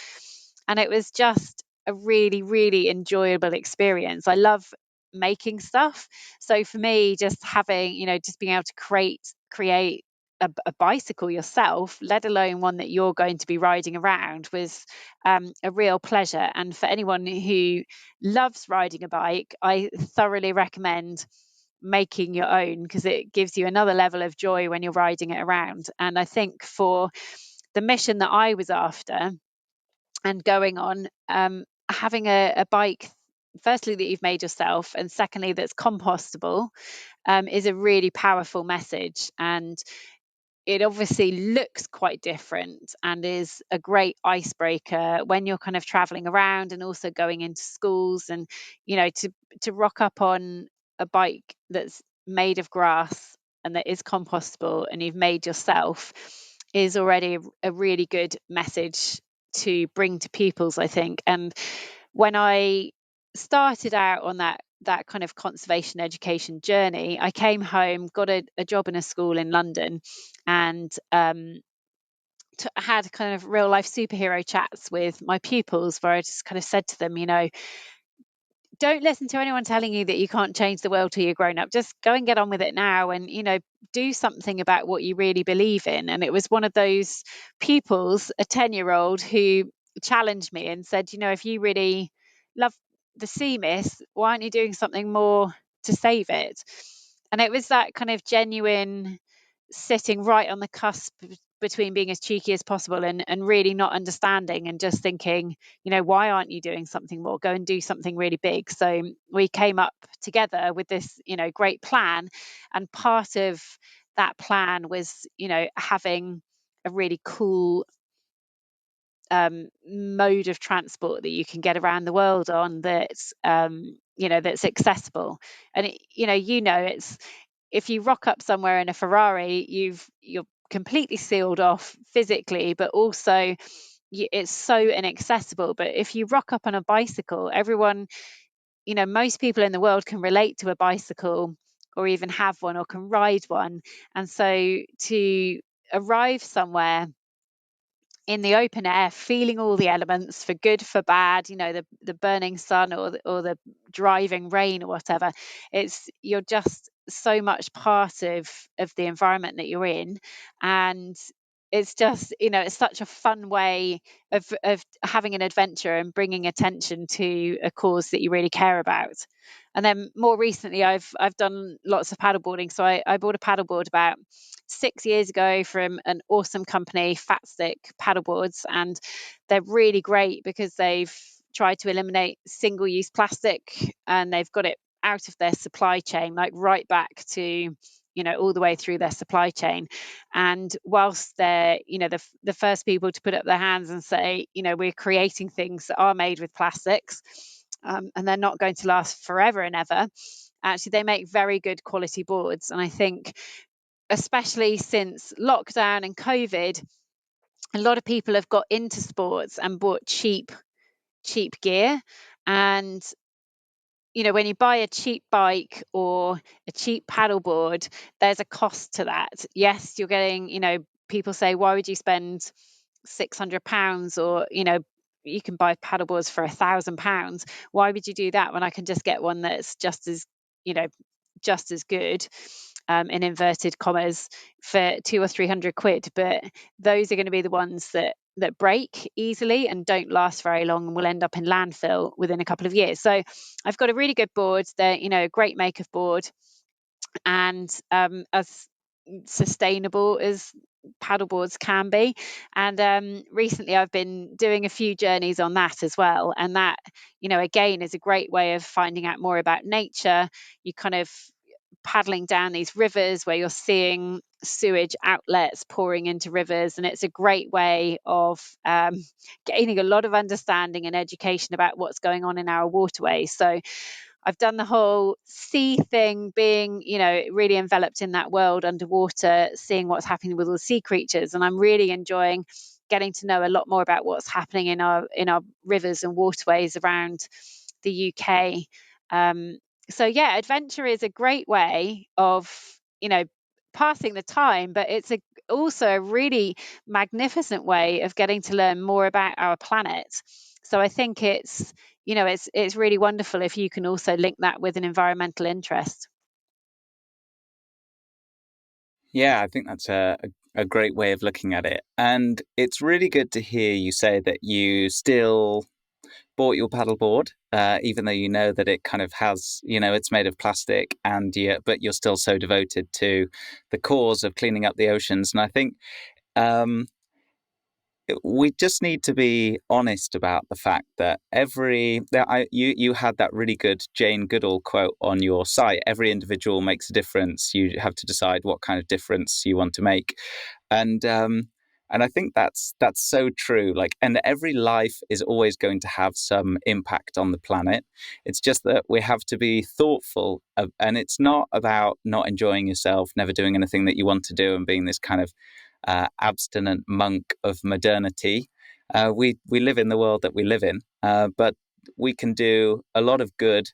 Speaker 2: And it was just a really, really enjoyable experience. I love making stuff, so for me, just having just being able to create a bicycle yourself, let alone one that you're going to be riding around, was a real pleasure. And for anyone who loves riding a bike, I thoroughly recommend making your own, because it gives you another level of joy when you're riding it around. And I think for the mission that I was after and going on, having a bike, firstly, that you've made yourself, and secondly, that's compostable, is a really powerful message. And it obviously looks quite different and is a great icebreaker when you're kind of traveling around and also going into schools. And to rock up on a bike that's made of grass and that is compostable and you've made yourself is already a really good message to bring to pupils, I think. And when I started out on that kind of conservation education journey, I came home, got a job in a school in London, and had kind of real life superhero chats with my pupils, where I just kind of said to them, don't listen to anyone telling you that you can't change the world till you're grown up. Just go and get on with it now, and do something about what you really believe in. And it was one of those pupils, a 10-year-old, who challenged me and said, if you really love the sea, miss, why aren't you doing something more to save it? And it was that kind of genuine sitting right on the cusp between being as cheeky as possible and really not understanding, and just thinking, why aren't you doing something more? Go and do something really big. So we came up together with this great plan, and part of that plan was having a really cool mode of transport that you can get around the world on, that's that's accessible. And it's, if you rock up somewhere in a Ferrari, you're completely sealed off physically, but also it's so inaccessible. But if you rock up on a bicycle, everyone, most people in the world can relate to a bicycle, or even have one, or can ride one. And so to arrive somewhere in the open air, feeling all the elements, for good, for bad, the burning sun, or the driving rain, or whatever, you're just so much part of the environment that you're in. And it's just, it's such a fun way of having an adventure and bringing attention to a cause that you really care about. And then more recently, I've done lots of paddleboarding. So I bought a paddleboard about 6 years ago from an awesome company, Fat Stick Paddleboards, and they're really great because they've tried to eliminate single-use plastic, and they've got it out of their supply chain, like right back to all the way through their supply chain. And whilst they're the first people to put up their hands and say, we're creating things that are made with plastics, and they're not going to last forever and ever, actually they make very good quality boards. And I think, especially since lockdown and COVID, a lot of people have got into sports and bought cheap gear, and when you buy a cheap bike or a cheap paddleboard, there's a cost to that. Yes, you're getting, people say, why would you spend £600, or you can buy paddleboards for £1,000. Why would you do that when I can just get one that's just as you know just as good, in inverted commas, for 200 or 300 quid? But those are going to be the ones that break easily and don't last very long and will end up in landfill within a couple of years. So I've got a really good board. They're a great make of board, and as sustainable as paddleboards can be. And recently I've been doing a few journeys on that as well, and that again is a great way of finding out more about nature. You kind of paddling down these rivers where you're seeing sewage outlets pouring into rivers, and it's a great way of gaining a lot of understanding and education about what's going on in our waterways. So I've done the whole sea thing, being, really enveloped in that world underwater, seeing what's happening with all the sea creatures. And I'm really enjoying getting to know a lot more about what's happening in our rivers and waterways around the UK. So yeah, adventure is a great way of, passing the time, but it's also a really magnificent way of getting to learn more about our planet. So I think it's really wonderful if you can also link that with an environmental interest.
Speaker 1: Yeah, I think that's a great way of looking at it. And it's really good to hear you say that you still bought your paddleboard, even though you know that it kind of has, it's made of plastic, but you're still so devoted to the cause of cleaning up the oceans. And I think um, we just need to be honest about the fact that you had that really good Jane Goodall quote on your site. Every individual makes a difference. You have to decide what kind of difference you want to make, and I think that's so true. Like, and every life is always going to have some impact on the planet. It's just that we have to be thoughtful, and it's not about not enjoying yourself, never doing anything that you want to do, and being this kind of abstinent monk of modernity. We live in the world that we live in, but we can do a lot of good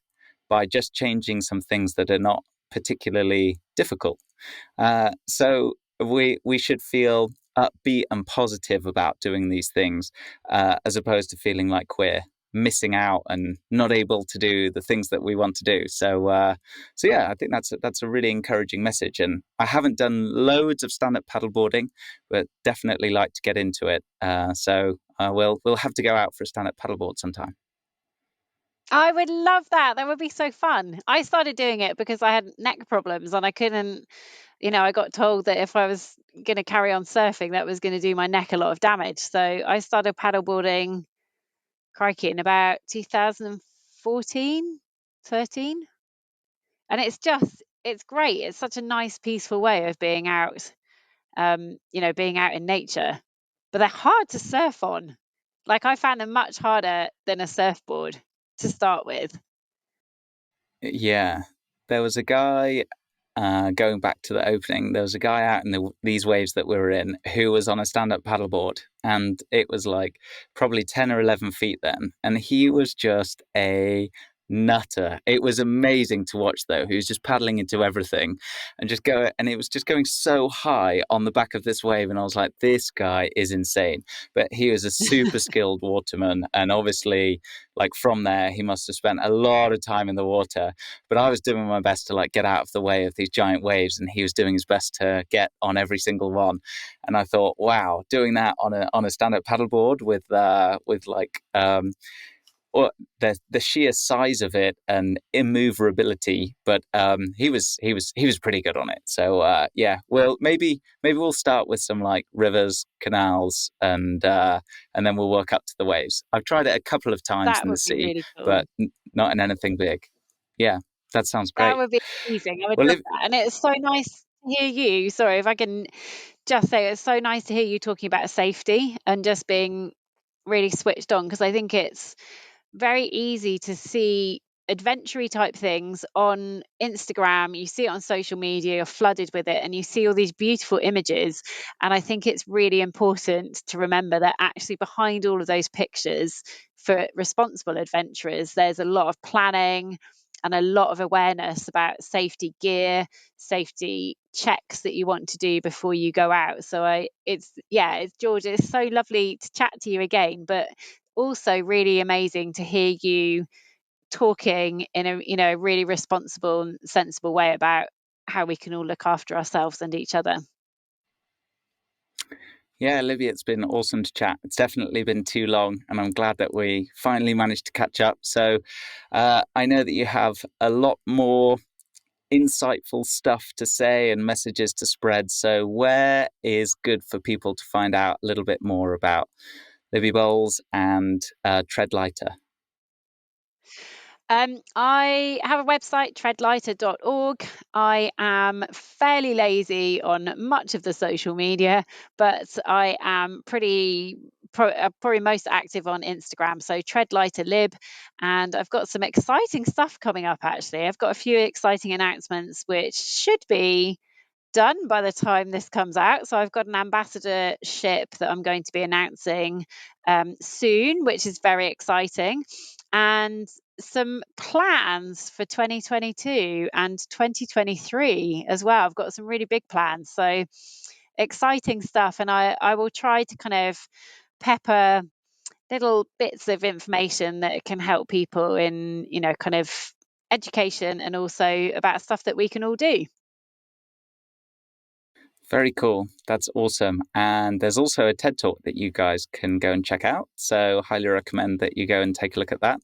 Speaker 1: by just changing some things that are not particularly difficult. So we should feel upbeat and positive about doing these things, as opposed to feeling like we're missing out and not able to do the things that we want to do. So yeah, I think that's a really encouraging message. And I haven't done loads of stand-up paddleboarding, but definitely like to get into it. We'll have to go out for a stand-up paddleboard sometime.
Speaker 2: I would love that. That would be so fun. I started doing it because I had neck problems and I couldn't, I got told that if I was going to carry on surfing, that was going to do my neck a lot of damage. So I started paddleboarding, crikey, in about 2014, 13. And it's great. It's such a nice, peaceful way of being out, being out in nature. But they're hard to surf on. Like, I found them much harder than a surfboard to start with.
Speaker 1: Yeah, there was a guy, going back to the opening, there was a guy out in these waves that we were in who was on a stand-up paddleboard, and it was like probably 10 or 11 feet then, and he was just a nutter. It was amazing to watch, though. He was just paddling into everything and it was just going so high on the back of this wave, and I was like, this guy is insane. But he was a super skilled waterman, and obviously, like, from there he must have spent a lot of time in the water. But I was doing my best to like get out of the way of these giant waves, and he was doing his best to get on every single one. And I thought, wow, doing that on a stand-up paddleboard with like or the sheer size of it and immovability, but he was pretty good on it. So yeah, well, maybe we'll start with some like rivers, canals, and then we'll work up to the waves. I've tried it a couple of times
Speaker 2: That
Speaker 1: in the
Speaker 2: would be
Speaker 1: sea,
Speaker 2: really
Speaker 1: but
Speaker 2: cool.
Speaker 1: not in anything big. Yeah, that sounds
Speaker 2: That
Speaker 1: great.
Speaker 2: would be amazing. I would
Speaker 1: Well,
Speaker 2: love
Speaker 1: if,
Speaker 2: that. And it's so nice to hear you. Sorry, if I can just say, it's so nice to hear you talking about safety and just being really switched on, because I think it's very easy to see adventure type things on Instagram, you see it on social media, you're flooded with it, and you see all these beautiful images. And I think it's really important to remember that actually behind all of those pictures for responsible adventurers, there's a lot of planning and a lot of awareness about safety gear, safety checks that you want to do before you go out. So it's Georgia, it's so lovely to chat to you again, but also really amazing to hear you talking in a really responsible and sensible way about how we can all look after ourselves and each other.
Speaker 1: Yeah, Libby, it's been awesome to chat. It's definitely been too long, and I'm glad that we finally managed to catch up. So I know that you have a lot more insightful stuff to say and messages to spread. So where is good for people to find out a little bit more about Libby Bowles and Tread Lighter?
Speaker 2: I have a website, treadlighter.org. I am fairly lazy on much of the social media, but I am probably most active on Instagram. So Treadlighter Lib, and I've got some exciting stuff coming up. Actually, I've got a few exciting announcements which should be done by the time this comes out. So I've got an ambassadorship that I'm going to be announcing soon, which is very exciting, and some plans for 2022 and 2023 as well. I've got some really big plans, so exciting stuff, and I will try to kind of pepper little bits of information that can help people in kind of education and also about stuff that we can all do.
Speaker 1: Very cool. That's awesome. And there's also a TED Talk that you guys can go and check out. So highly recommend that you go and take a look at that.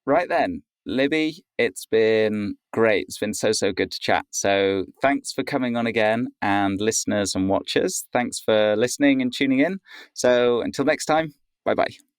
Speaker 1: Right then, Libby, it's been great. It's been so good to chat. So thanks for coming on again, and listeners and watchers, thanks for listening and tuning in. So until next time, bye-bye.